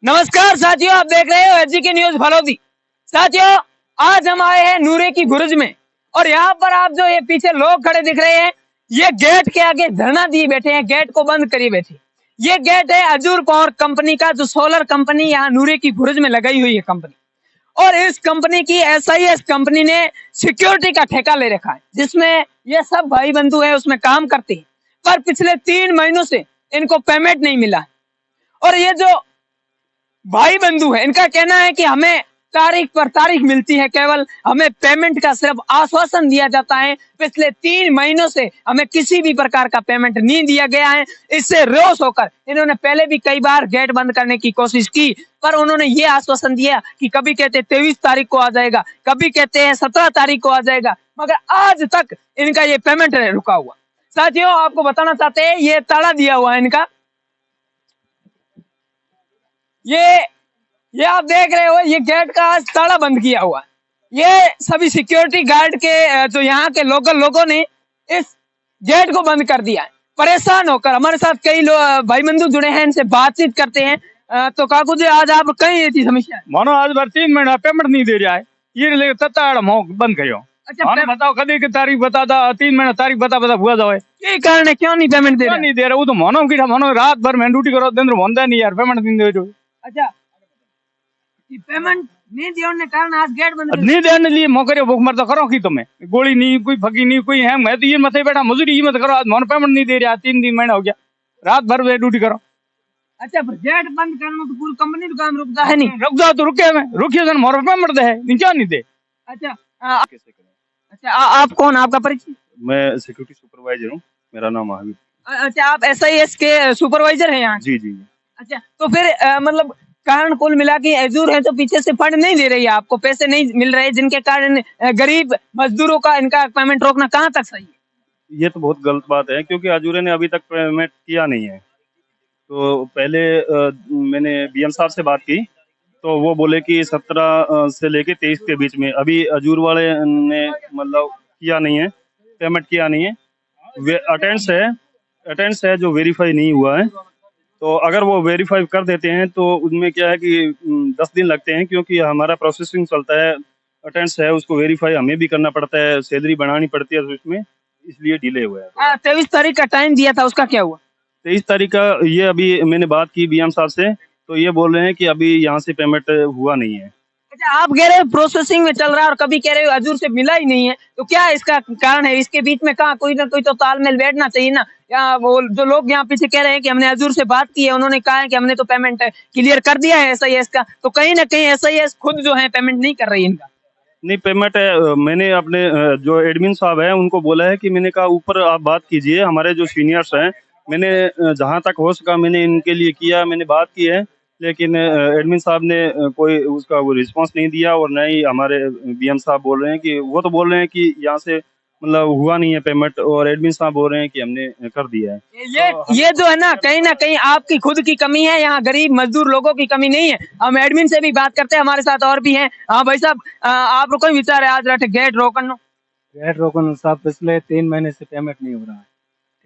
नमस्कार साथियों, आप देख रहे हो एचजीके न्यूज फलोदी। साथियों, आज हम आए हैं नूरे की बुर्ज में और यहाँ पर आप जो ये पीछे लोग खड़े दिख रहे हैं, ये गेट के आगे धरना दिए बैठे हैं, गेट को बंद करिए बैठे। ये गेट है अजूर पावर कंपनी का, जो सोलर कंपनी यहाँ नूरे की बुर्ज में लगाई हुई है कंपनी। और इस कंपनी की एसआईएस कंपनी ने सिक्योरिटी का ठेका ले रखा है, जिसमें ये सब भाई बंधु है उसमें काम करते हैं, पर पिछले 3 महीनों से इनको पेमेंट नहीं मिला। और ये जो भाई बंधु है, इनका कहना है कि हमें तारीख पर तारीख मिलती है, केवल हमें पेमेंट का सिर्फ आश्वासन दिया जाता है। पिछले 3 महीनों से हमें किसी भी प्रकार का पेमेंट नहीं दिया गया है। इससे रोष होकर इन्होंने पहले भी कई बार गेट बंद करने की कोशिश की, पर उन्होंने ये आश्वासन दिया कि कभी कहते 23 तारीख को आ जाएगा, कभी कहते हैं 17 तारीख को आ जाएगा, मगर आज तक इनका ये पेमेंट रुका हुआ। साथियों, आपको बताना चाहते हैं, ये ताला दिया हुआ है इनका। ये आप देख रहे हो, ये गेट का आज ताला बंद किया हुआ। ये सभी सिक्योरिटी गार्ड के जो यहाँ के लोकल लोगों ने इस गेट को बंद कर दिया है। परेशान होकर हमारे साथ कई भाई बंधु जुड़े हैं, इनसे बातचीत करते हैं। तो काकू जी, आज आप कहीं थी समस्या? मानो आज बार 3 महीना पेमेंट नहीं दे रहा है, ये लेके तत्ताड़ बंद करो। अच्छा, बताओ कभी की तारीख बता दा, 3 महीना तारीख बता हुआ जाए। ये कारण है, क्यों नहीं पेमेंट दे रहे? नहीं दे रहा, वो तो मानो की मानो रात भर में ड्यूटी करो, दिन होता नहीं यार, पेमेंट नहीं दे रहे। अच्छा, पेमेंट नहीं दिया कारण आज गेट बंद नहीं देने लिए मौके भूख मर तो करो की तुम्हें गोली नहीं, कोई फकी नहीं, कोई है। मैं तो ये मत बैठा मजदूरी ये मत करो, आज मानो पेमेंट नहीं दे रहा, 3 महीना हो गया, रात भर में ड्यूटी करो। अच्छा, पर गेट बंद करना तो पूरी कंपनी का काम रुकता है नहीं? रुक जाओ तो रुके, मैं रुकिए सर, मोर पेमेंट दे है क्या नहीं दे। अच्छा, अच्छा, आप कौन, आपका परिचय? मैं सिक्योरिटी सुपरवाइजर हूँ, मेरा नाम महावीर। अच्छा, आप एसआईएस के सुपरवाइजर हैं यहाँ? जी जी। अच्छा, तो फिर मतलब कारण कुल मिला के एजूर है तो पीछे से फंड नहीं दे रही है, आपको पैसे नहीं मिल रहे, जिनके कारण गरीब मजदूरों का इनका पेमेंट रोकना कहाँ तक सही है? ये तो बहुत गलत बात है, क्योंकि अजूरे ने अभी तक पेमेंट किया नहीं है। तो पहले मैंने बीएम साहब से बात की, तो वो बोले कि 17 से लेके 23 के बीच में। अभी अजूर वाले ने मतलब किया नहीं है, पेमेंट किया नहीं है। अटेंडेंस है जो वेरीफाई नहीं हुआ है। तो अगर वो वेरीफाई कर देते हैं तो उनमें क्या है कि 10 दिन लगते हैं, क्योंकि हमारा प्रोसेसिंग चलता है। अटेंडेंस है उसको वेरीफाई हमें भी करना पड़ता है, सैलरी बनानी पड़ती है उसमें, इसलिए डिले हुआ है। 23 तारीख का टाइम दिया था, उसका क्या हुआ? 23 तारीख का ये अभी मैंने बात की बीएम साहब से, तो ये बोल रहे हैं कि अभी यहाँ से पेमेंट हुआ नहीं है। अच्छा, आप कह रहे हो प्रोसेसिंग में चल रहा है और कभी कह रहे हो अजूर से मिला ही नहीं है, तो क्या इसका कारण है? इसके बीच में कहा कोई ना कोई तो तालमेल बैठना चाहिए ना। या वो जो लोग यहाँ पीछे कह रहे हैं कि हमने अजूर से बात की है, उन्होंने कहा है कि हमने तो पेमेंट क्लियर कर दिया है एसआईएस का, तो कहीं ना कहीं एसआईएस खुद जो है पेमेंट नहीं कर रही है इनका। नहीं, पेमेंट है। मैंने अपने जो एडमिन साहब है उनको बोला है कि मैंने कहा ऊपर आप बात कीजिए, हमारे जो सीनियर्स हैं, मैंने जहाँ तक हो सका मैंने इनके लिए किया, मैंने बात की है। लेकिन एडमिन साहब ने कोई उसका वो रिस्पांस नहीं दिया, और न ही हमारे बीएम साहब बोल रहे हैं कि वो तो बोल रहे हैं कि यहाँ से मतलब हुआ नहीं है पेमेंट, और एडमिन साहब बोल रहे हैं कि हमने कर दिया है। ये जो है ना कहीं आपकी खुद की कमी है, यहाँ गरीब मजदूर लोगों की कमी नहीं है। हम एडमिन से भी बात करते हैं, हमारे साथ और भी हैं। हाँ भाई साहब, आप कोई विचार है आज रट गेट रोकन? गेट रोकन साहब, पिछले 3 महीने से पेमेंट नहीं हो रहा है,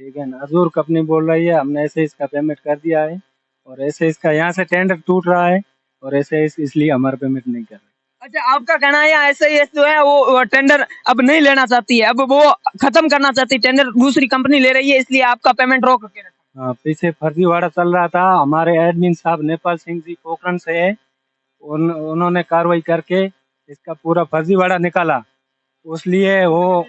ठीक है ना। अजूर कंपनी बोल रही है हमने ऐसे इसका पेमेंट कर दिया है, और ऐसे इसका यहाँ से टेंडर टूट रहा है, और ऐसे इसलिए हमारा पेमेंट नहीं कर रहे। अच्छा, आपका कहना है यहाँ एसआईएस जो है वो टेंडर अब नहीं लेना चाहती है, अब वो खत्म करना चाहती है, टेंडर दूसरी कंपनी ले रही है, इसलिए आपका पेमेंट रोक के रखा। हाँ, पीछे फर्जीवाड़ा चल रहा था। हमारे एडमिन साहब नेपाल सिंह जी पोखरण से है, उन्होंने कार्रवाई करके इसका पूरा फर्जीवाड़ा निकाला। उसलिए वो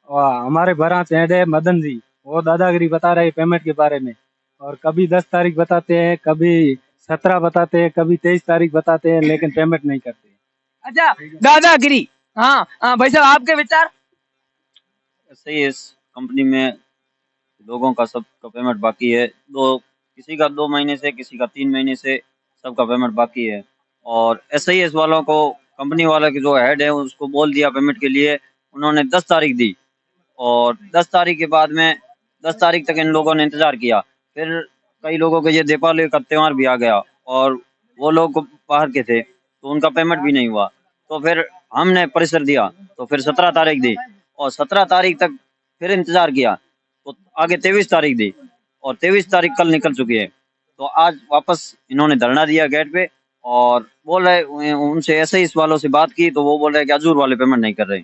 हमारे ब्रांच हेड है मदन जी, वो दादागिरी बता रहे पेमेंट के बारे में, और कभी 10 तारीख बताते हैं, कभी 17 बताते हैं, कभी 23 तारीख बताते हैं, लेकिन पेमेंट नहीं करते। अच्छा, दादागिरी। हाँ, भाई साहब, आपके विचार? सही है, इस कंपनी में लोगों का सबका पेमेंट बाकी है। किसी का 2 महीने से, किसी का 3 महीने से, सबका पेमेंट बाकी है। और एसआईएस वालों को, कंपनी वाले के जो हेड है उसको बोल दिया पेमेंट के लिए, उन्होंने 10 तारीख दी, और 10 तारीख के बाद में 10 तारीख तक इन लोगों ने इंतजार किया। फिर कई लोगों के ये दीपावली का त्यौहार भी आ गया, और वो लोग बाहर के थे, तो उनका पेमेंट भी नहीं हुआ। तो फिर हमने प्रेशर दिया, तो फिर 17 तारीख दी, और 17 तारीख तक फिर इंतजार किया, तो आगे 23 तारीख दी, और 23 तारीख कल निकल चुकी है। तो आज वापस इन्होंने धरना दिया गेट पे और बोल रहे, उनसे ऐसे ही इस वालों से बात की तो वो बोल रहे हैं कि अजूर वाले पेमेंट नहीं कर रहे।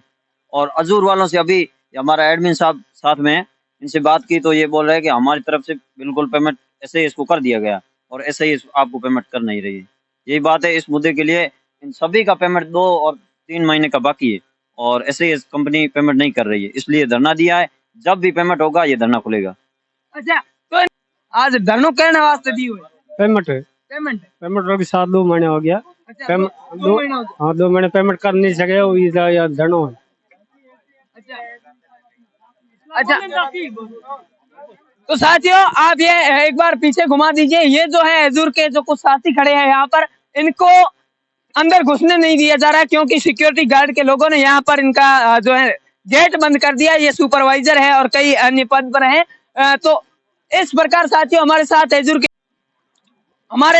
और अजूर वालों से अभी हमारा एडमिन साहब साथ में है, इनसे बात की तो ये बोल रहे हैं कि हमारी तरफ से बिल्कुल पेमेंट ऐसे ही इसको कर दिया गया और ऐसे ही आपको पेमेंट कर नहीं रही है। यही बात है, इस मुद्दे के लिए इन सभी का पेमेंट 2 और 3 महीने का बाकी है और ऐसे ही कंपनी पेमेंट नहीं कर रही है, इसलिए धरना दिया है। जब भी पेमेंट होगा ये धरना खुलेगा। अच्छा, तो आज धरनो कहने वास्ते दी हुई पेमेंट पेमेंट। पेमेंट होगी 7-2 महीने हो गया। अच्छा, पेमेंट 2 महीना हो गया। हाँ 2 महीने पेमेंट कर नहीं सके वो ये धरनो है। अच्छा, तो साथियों आप ये एक बार पीछे घुमा दीजिए। ये जो है एजूर के जो कुछ साथी खड़े हैं यहाँ पर, इनको अंदर घुसने नहीं दिया जा रहा है क्योंकि सिक्योरिटी गार्ड के लोगों ने यहाँ पर इनका जो है गेट बंद कर दिया। ये सुपरवाइजर है और कई अन्य पद पर हैं। तो इस प्रकार साथियों हमारे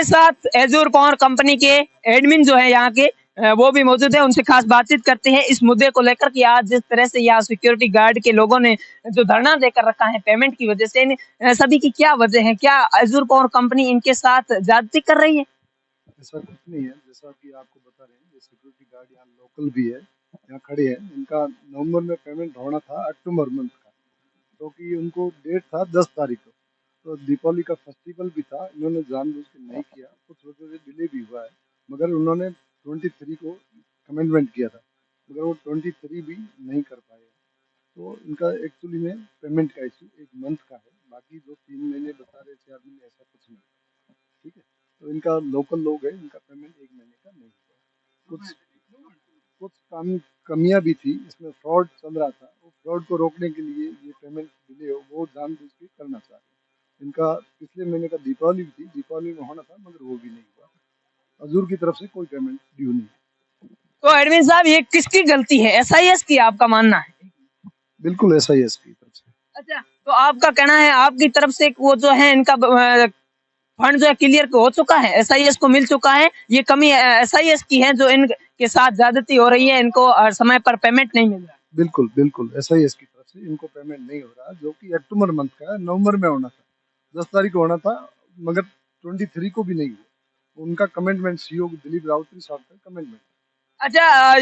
साथ एजूर पावर कंपनी के एडमिन जो है यहाँ के वो भी मौजूद है। उनसे खास बातचीत करते हैं इस मुद्दे को लेकर कि आज जिस तरह से यहाँ सिक्योरिटी गार्ड के लोगों ने जो धरना देकर रखा है पेमेंट की वजह से, इन सभी की क्या वजह है? क्या एजूर पावर कंपनी इनके साथ ज्यादती कर रही है? ऐसा कुछ नहीं है, जैसा कि आपको बता रहे हैं। ये सिक्योरिटी गार्ड यहाँ लोकल भी है, यहाँ खड़े हैं। इनका नवंबर में पेमेंट होना था अक्टूबर मंथ का, क्योंकि उनको डेट था 10 तारीख को, तो दीपावली का फेस्टिवल भी था। इन्होंने जानबूझ के नहीं किया, कुछ वजह से डिले भी हुआ है, मगर उन्होंने 23 को कमेंटमेंट किया था, मगर वो 23 भी नहीं कर पाए। तो इनका एक्चुअली में पेमेंट का इशू 1 मंथ का है, बाकी जो 3 महीने बता रहे 4 महीने ऐसा कुछ नहीं। ठीक है, तो इनका लोकल लोग है, इनका पेमेंट 1 महीने का नहीं हुआ। कुछ कमियां भी थी इसमें, फ्रॉड चल रहा था। वो फ्रॉड को रोकने के लिए ये पेमेंट डिले हो वो जानबूझ के करना चाह रहे हैं। इनका पिछले महीने का दीपावली भी थी, दीपावली में होना था मगर वो भी नहीं हुआ। अजूर की तरफ से कोई पेमेंट ड्यू नहीं है। तो एडमिन साहब ये किसकी गलती है? एसआईएस की आपका मानना है? बिल्कुल SIS की तरफ से। अच्छा, तो आपका कहना है आपकी तरफ से वो जो है इनका फंड जो है क्लियर हो चुका है, एसआईएस को मिल चुका है। ये कमी एसआईएस की है जो इनके साथ ज्यादती हो रही है, इनको समय पर पेमेंट नहीं मिल रहा। बिल्कुल SIS की तरफ से इनको पेमेंट नहीं हो रहा, जो कि अक्टूबर मंथ का है। नवंबर में होना था, 10 तारीख को होना था, मगर 23 को भी नहीं हुआ। उनका कमेंटमेंट सीओ दिलीप राउतरी साहब का कमेंटमेंट। अच्छा,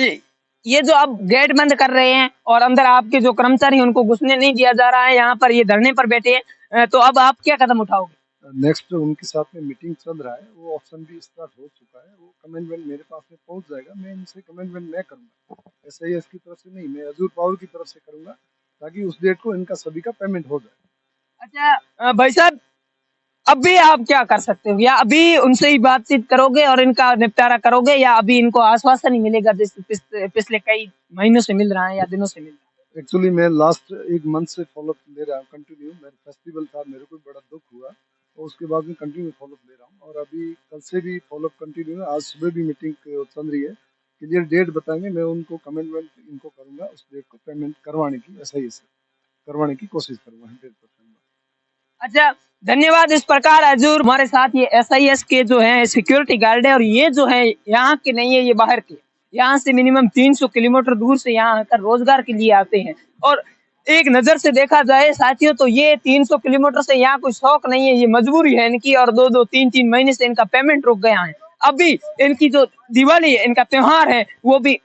ये जो आप गेट बंद कर रहे हैं और अंदर आपके जो कर्मचारी हैं उनको घुसने नहीं दिया जा रहा है, यहाँ पर ये धरने पर बैठे हैं, तो अब आप क्या कदम उठाओगे? नेक्स्ट उनके साथ में मीटिंग चल रहा है, वो ऑप्शन भी स्टार्ट हो चुका है। वो कमेंटमेंट मेरे पास में पहुंच जाएगा, मैं इनसे कमेंटमेंट मैं करूंगा, SIS की तरफ से नहीं, मैं अजूर पावर की तरफ से करूंगा, ताकि उस डेट को इनका सभी का पेमेंट हो जाए। अच्छा भाई साहब, अब भी आप क्या कर सकते हो? या अभी उनसे ही बातचीत करोगे और इनका निपटारा करोगे, या अभी इनको आश्वासन ही मिलेगा जैसे पिछले कई महीनों से मिल रहा है या दिनों से मिल रहा है? एक्चुअली मैं लास्ट 1 मंथ से फॉलोअप ले रहा हूँ कंटिन्यू। मेरा फेस्टिवल था, मेरे को बड़ा दुख हुआ, और उसके बाद में कंटिन्यू फॉलोअप ले रहा हूँ, और अभी कल से भी फॉलोअप कंटिन्यू है। आज सुबह भी मीटिंग चल रही है, क्लियर डेट बताएंगे, मैं उनको कमेंटमेंट इनको करूंगा, उस डेट को पेमेंट करवाने की SIS करवाने की कोशिश करूंगा 100%। अच्छा, धन्यवाद। इस प्रकार अजूर हमारे साथ ये एसआईएस के जो है सिक्योरिटी गार्ड है, और ये जो है यहाँ के नहीं है, ये बाहर के, यहाँ से मिनिमम 300 किलोमीटर दूर से यहाँ आकर रोजगार के लिए आते हैं। और एक नजर से देखा जाए साथियों तो ये 300 किलोमीटर से यहाँ कोई शौक नहीं है, ये मजबूरी है इनकी, और 2-2, 3-3 महीने से इनका पेमेंट रुक गया है। अभी इनकी जो दिवाली है, इनका त्योहार है, वो भी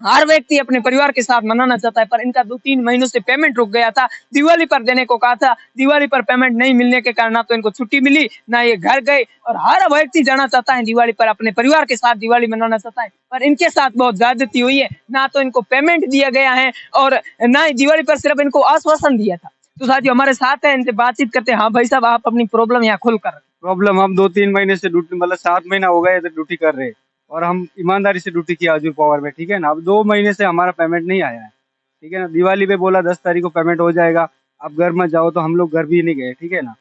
हर व्यक्ति अपने परिवार के साथ मनाना चाहता है, पर इनका 2-3 महीनों से पेमेंट रुक गया था। दिवाली पर देने को कहा था, दिवाली पर पेमेंट नहीं मिलने के कारण ना तो इनको छुट्टी मिली, ना ये घर गए, और हर व्यक्ति जाना चाहता है दिवाली पर, अपने परिवार के साथ दिवाली मनाना चाहता है, पर इनके साथ बहुत ज्यादती हुई है। ना तो इनको पेमेंट दिया गया है और ना ही दिवाली पर सिर्फ इनको आश्वासन दिया था। तो साथियों हमारे साथ है, इनसे बातचीत करते हैं। हाँ भाई साहब, आप अपनी प्रॉब्लम यहाँ खुलकर। प्रॉब्लम हम 2-3 महीने से ड्यूटी, मतलब 7 महीना हो गए ड्यूटी कर रहे, और हम ईमानदारी से ड्यूटी किया अजूर पावर में, ठीक है ना। अब 2 महीने से हमारा पेमेंट नहीं आया है, ठीक है ना। दिवाली पे बोला 10 तारीख को पेमेंट हो जाएगा, आप घर मत जाओ, तो हम लोग घर भी नहीं गए, ठीक है ना।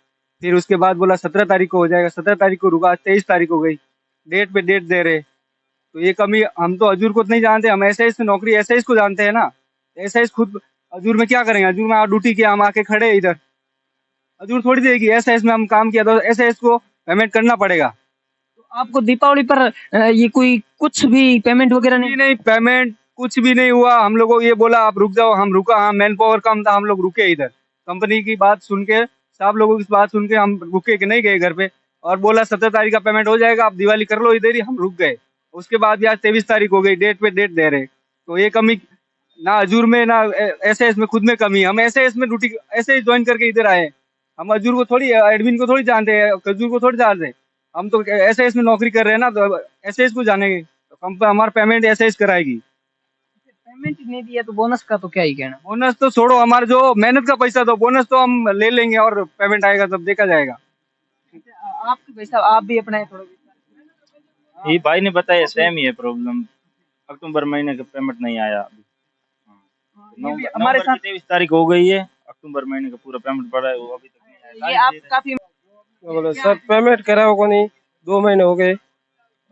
फिर उसके बाद बोला 17 तारीख को हो जाएगा, 17 तारीख को रुका, 23 तारीख हो गई, डेट पे डेट दे रहे। तो ये कमी, हम तो अजूर को नहीं जानते, हम SIS में नौकरी SIS को जानते हैं ना। SIS खुद अजूर में क्या करेंगे? अजूर में ड्यूटी किया, हम आके खड़े इधर, अजूर थोड़ी देगी। SIS में हम काम किया तो SIS को पेमेंट करना पड़ेगा। आपको दीपावली पर ये कोई कुछ भी पेमेंट वगैरह नहीं, पेमेंट कुछ भी नहीं हुआ। हम लोगों को ये बोला आप रुक जाओ, हम रुका, हाँ मैन पावर कम था, हम लोग रुके इधर। कंपनी की बात सुन के, सब लोगों की बात सुन के हम रुके कि नहीं गए घर पे। और बोला 17 तारीख का पेमेंट हो जाएगा, आप दिवाली कर लो इधर ही। हम रुक गए। उसके बाद भी आज 23 तारीख हो गई, डेट पे डेट दे रहे। तो ये कमी ना अजूर में ना एसएएस में खुद में कमी है। हम एसएएस में ड्यूटी ऐसे ही ज्वाइन करके इधर आए। हम अजूर को थोड़ी, एडमिन को थोड़ी जानते हैं, अजूर को थोड़ी जानते हैं। हम तो एसएएस में नौकरी कर रहे हैं ना, तो एसएएस को जानेंगे तो हमारा पेमेंट एसएएस कराएगी। पेमेंट नहीं दिया तो बोनस का तो क्या ही कहना। बोनस तो छोड़ो, हमारा जो मेहनत का पैसा, तो बोनस तो हम ले लेंगे और पेमेंट आएगा तब देखा जाएगा। आपके भाई साहब आप भी अपना थोड़ा। ये भाई ने बताया सेम ही है प्रॉब्लम। अक्टूबर महीने का पेमेंट नहीं आया अभी। हमारे साथ 23 तारीख हो गई है, अक्टूबर महीने का पूरा पेमेंट पड़ा है, वो अभी तक नहीं आया। ये आप काफी बोले सर पेमेंट करा होगा नहीं, 2 महीने हो गए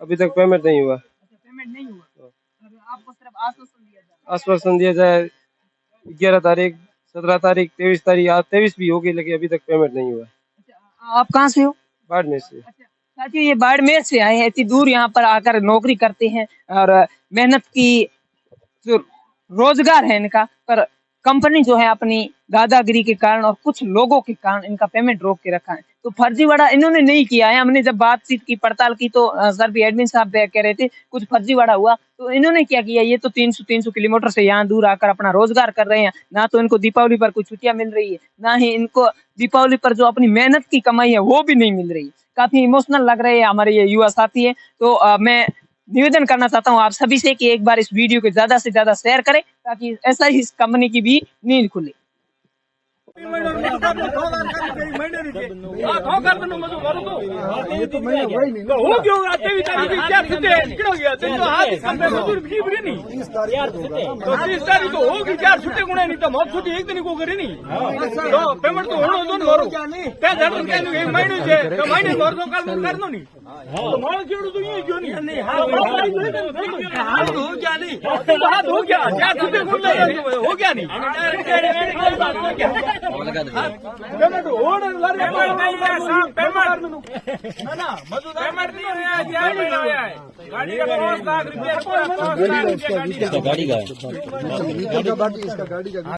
अभी तक पेमेंट नहीं हुआ। पेमेंट नहीं हुआ, आपको सिर्फ आश्वासन दिया जाए। आश्वासन दिया जाए 11 तारीख, 17 तारीख, 23 तारीख, आज 23 भी हो गई लेकिन अभी तक पेमेंट नहीं हुआ। आप कहाँ से हो? बाड़मेर से। साथियों ये बाड़मेर से आए हैं, इतनी दूर यहाँ पर आकर नौकरी करते हैं और मेहनत की जो रोजगार है इनका, पर कंपनी जो है अपनी दादागिरी के कारण और कुछ लोगों के कारण इनका पेमेंट रोक के रखा है। तो फर्जीवाड़ा इन्होंने नहीं किया है। हमने जब बातचीत की, पड़ताल की, तो सर भी एडमिन साहब कह रहे थे कुछ फर्जीवाड़ा हुआ। तो इन्होंने क्या किया, ये तो 300 किलोमीटर से यहाँ दूर आकर अपना रोजगार कर रहे हैं। ना तो इनको दीपावली पर कोई छुट्टियां मिल रही है, ना ही इनको दीपावली पर जो अपनी मेहनत की कमाई है वो भी नहीं मिल रही। काफी इमोशनल लग रहे हैं हमारे ये युवा साथी है। तो मैं निवेदन करना चाहता हूँ आप सभी से कि एक बार इस वीडियो को ज्यादा से ज्यादा शेयर करें ताकि ऐसा ही इस कंपनी की भी नींद खुले। गाड़ी का